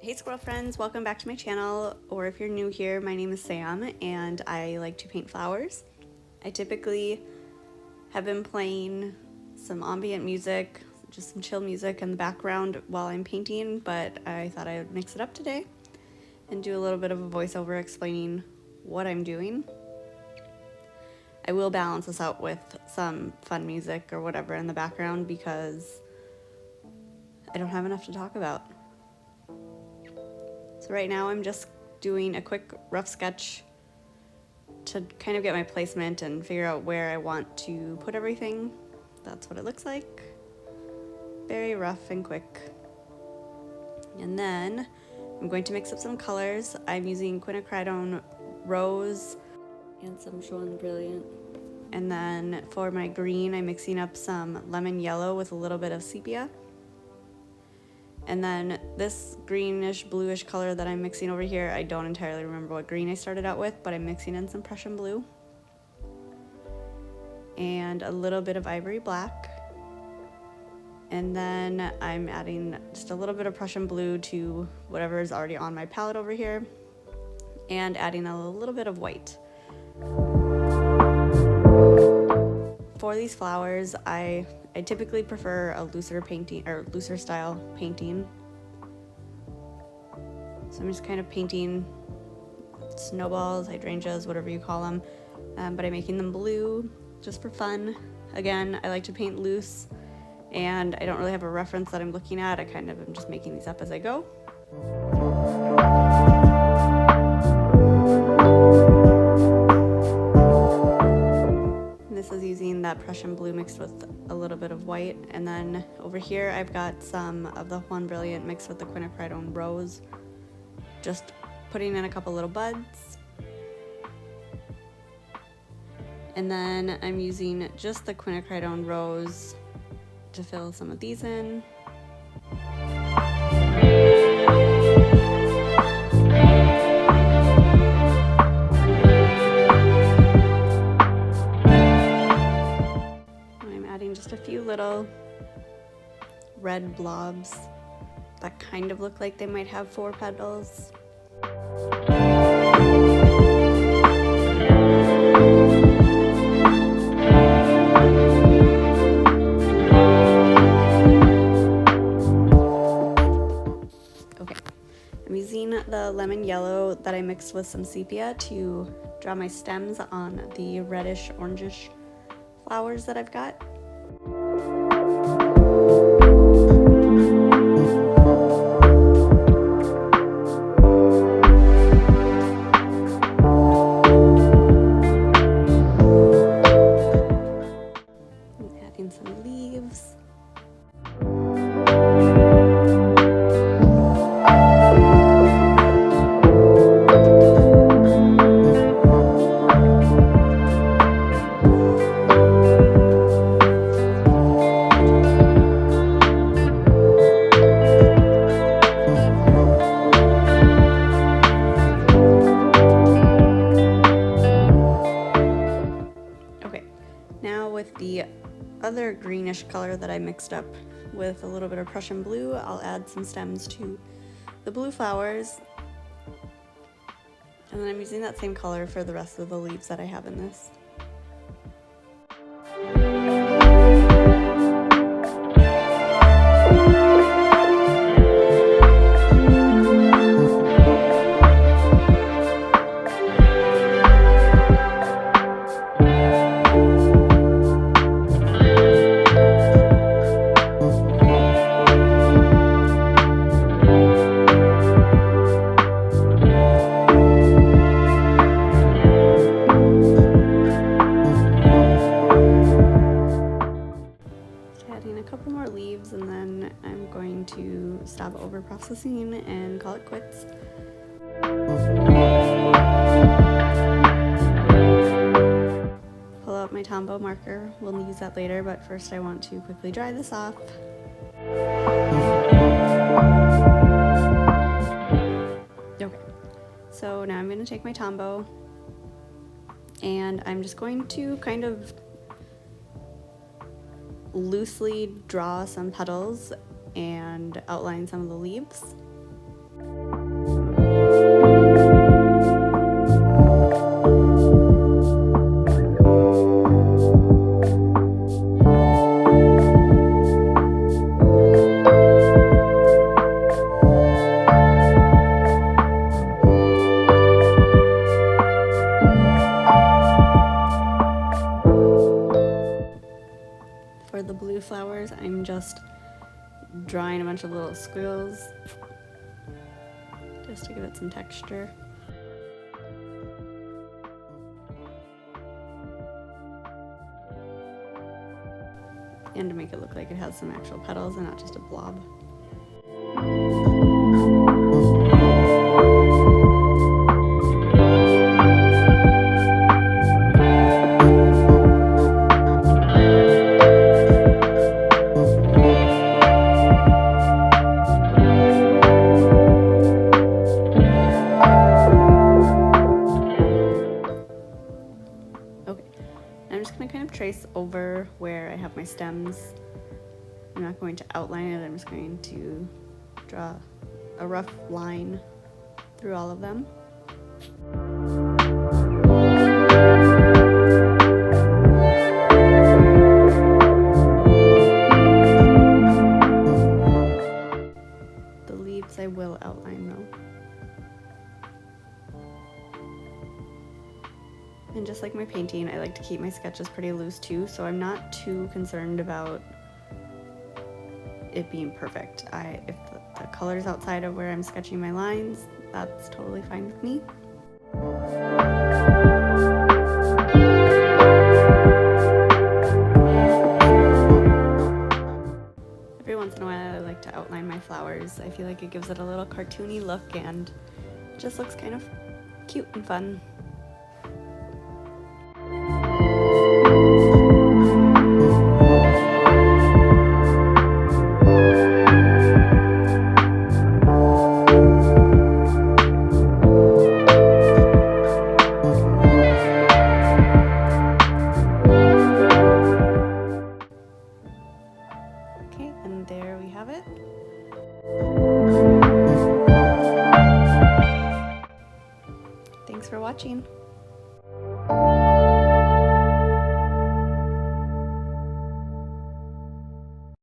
Hey squirrel friends, welcome back to my channel, or if you're new here, my name is Sam and I like to paint flowers. I typically have been playing some ambient music, just some chill music in the background while I'm painting, but I thought I would mix it up today and do a little bit of a voiceover explaining what I'm doing. I will balance this out with some fun music or whatever in the background because I don't have enough to talk about. So right now I'm just doing a quick rough sketch to kind of get my placement and figure out where I want to put everything. That's what it looks like. Very rough and quick. And then I'm going to mix up some colors. I'm using Quinacridone Rose and some Jaune Brilliant. And then for my green, I'm mixing up some lemon yellow with a little bit of sepia. And then this greenish bluish color that I'm mixing over here, I don't entirely remember what green I started out with, but I'm mixing in some Prussian Blue and a little bit of ivory black. And then I'm adding just a little bit of Prussian Blue to whatever is already on my palette over here and adding a little bit of white. For these flowers, I typically prefer a looser painting or looser style painting. So I'm just kind of painting snowballs, hydrangeas, whatever you call them, but I'm making them blue just for fun. Again, I like to paint loose and I don't really have a reference that I'm looking at. I kind of am just making these up as I go. This is using that Prussian Blue mixed with a little bit of white. And then over here I've got some of the Jaune Brilliant mixed with the Quinacridone Rose. Just putting in a couple little buds. And then I'm using just the Quinacridone Rose to fill some of these in. Just a few little red blobs that kind of look like they might have 4 petals. Okay, I'm using the lemon yellow that I mixed with some sepia to draw my stems on the reddish orangish flowers that I've got. Adding some leaves. With the other greenish color that I mixed up with a little bit of Prussian Blue, I'll add some stems to the blue flowers. And then I'm using that same color for the rest of the leaves that I have in this. And then I'm going to stop over processing and call it quits. Pull out my Tombow marker. We'll use that later, but first I want to quickly dry this off. Okay, so now I'm going to take my Tombow and I'm just going to kind of loosely draw some petals and outline some of the leaves. For the blue flowers, I'm just drawing a bunch of little squiggles just to give it some texture. And to make it look like it has some actual petals and not just a blob. I'm just going to kind of trace over where I have my stems. I'm not going to outline it, I'm just going to draw a rough line through all of them. The leaves I will outline though. And just like my painting, I like to keep my sketches pretty loose too, so I'm not too concerned about it being perfect. If the color's outside of where I'm sketching my lines, that's totally fine with me. Every once in a while I like to outline my flowers. I feel like it gives it a little cartoony look and it just looks kind of cute and fun. Okay, and there we have it. Thanks for watching.